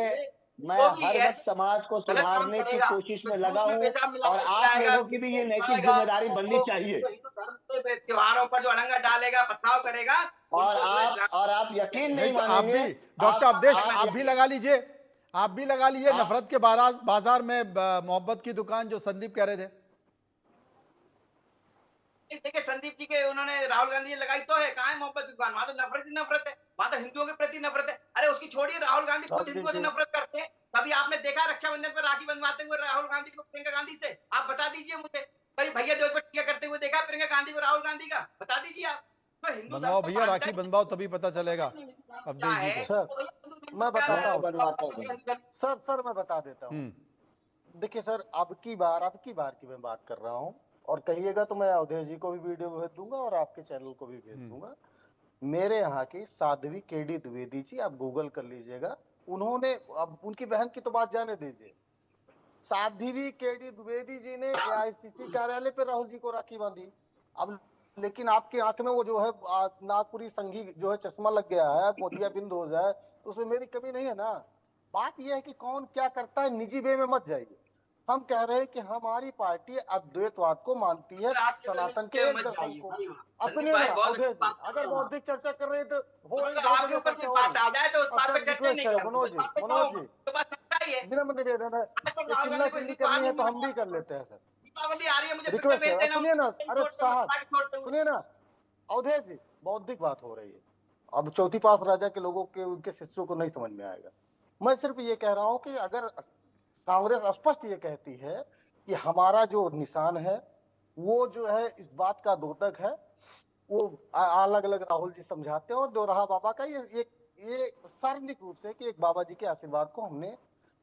S5: समाज को सुधारने की कोशिश में लगा हूँ और आप लोगों की भी ये नैतिक जिम्मेदारी बननी चाहिए।
S6: त्योहारों पर जो अड़ंगा डालेगा, पथराव करेगा,
S5: और आप यकीन नहीं मानेंगे।
S1: आप भी डॉक्टर अवधेश आप भी लगा लीजिए, आप भी लगा लीजिए नफरत के बाजार में मोहब्बत की दुकान, जो संदीप कह रहे थे।
S6: देखिए संदीप जी के उन्होंने राहुल गांधी जी लगाई तो है, कहाँ है मोहब्बत की दुकान? वहां तो नफरत ही नफरत है, वहां तो हिंदुओं के प्रति नफरत है। अरे उसकी छोड़िए, राहुल गांधी खुद हिंदुओं से नफरत करते हैं। कभी आपने देखा रक्षाबंधन पर राखी बंधवाते हुए राहुल गांधी को प्रियंका गांधी से? आप बता दीजिए मुझे। कभी भैया दूज पर टीका करते हुए देखा प्रियंका गांधी को राहुल गांधी का? बता दीजिए आप। तो हिंदू
S1: बनवाओ भैया, राखी बनवाओ, तभी पता चलेगा अवधेश जी को।
S7: मैं बताता हूँ सर मैं बता देता हूँ। देखिए सर, अब की बार की मैं बात कर रहा हूँ और कहिएगा तो मैं अवधेश जी को भी वीडियो भेज दूंगा और आपके चैनल को भी भेज दूंगा। मेरे यहाँ की साध्वी केडी द्विवेदी जी, आप गूगल कर लीजिएगा, उन्होंने, अब उनकी बहन की तो बात जाने दीजिए, साध्वी केडी द्विवेदी जी ने एआईसीसी कार्यालय पे राहुल जी को राखी बांधी। अब लेकिन आपकी आंख में वो जो है नागपुरी संघी जो है चश्मा लग गया है, मोतिया बिंद हो जाए, तो उसमें मेरी कमी नहीं है ना। बात यह है कि कौन क्या करता है, निजी वे में मत जाइए। हम कह रहे हैं कि हमारी पार्टी अद्वैतवाद को मानती है, सनातन के एक दर्शन को अपने अगर बौद्धिक चर्चा कर रहे हैं तो हो रही है। विनम्र निवेदन है, चिल्ला चिल्ली करनी है तो हम भी कर लेते हैं सर, रिक्वेस्ट है। सुनिए ना, अरे साहब सुनिए ना अवधेश जी, बौद्धिक बात हो रही है। अब चौथी पास राजा के लोगों के उनके शिष्यों को नहीं समझ में आएगा। मैं सिर्फ ये कह रहा हूँ कि अगर कांग्रेस स्पष्ट ये कहती है कि हमारा जो निशान है वो जो है इस बात का द्योतक है। वो अलग अलग राहुल जी समझाते हैं, और दोराहा बाबा का ये सार्वजनिक रूप से कि एक बाबा जी के आशीर्वाद को हमने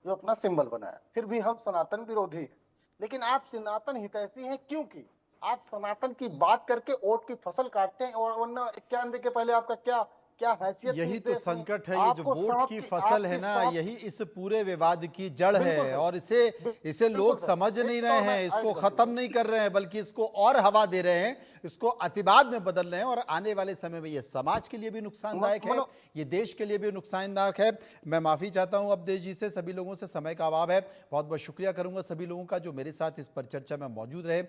S7: जो अपना सिंबल बनाया। फिर भी हम सनातन विरोधी हैं, लेकिन आप सनातन हितैषी हैं, क्योंकि आप सनातन की बात करके वोट की फसल काटते हैं, और वरना 91 के पहले आपका क्या क्या हैसियत थी
S1: यही
S7: इस
S1: तो
S7: देश में?
S1: संकट है, ये जो
S7: आपको
S1: वोट
S7: सांप
S1: की फसल है
S7: आपकी
S1: ना,
S7: सांप-
S1: यही इस पूरे विवाद की जड़
S7: बिल्कुल
S1: है।
S7: सर,
S1: और इसे
S7: बिल्कुल
S1: लोग
S7: सर।
S1: समझ
S7: एक
S1: नहीं
S7: तो
S1: रहे
S7: मैं
S1: हैं, इसको
S7: ऐड कर
S1: खत्म
S7: दूं।
S1: नहीं कर रहे हैं, बल्कि इसको और हवा दे रहे हैं, इसको अतिवाद में बदल रहे हैं। और आने वाले समय में ये समाज के लिए भी नुकसानदायक है, ये देश के लिए भी नुकसानदायक है। मैं माफी चाहता हूं अवधेश जी से, सभी लोगों से समय का अभाव है। बहुत बहुत शुक्रिया करूंगा सभी लोगों का जो मेरे साथ इस पर चर्चा में मौजूद रहे।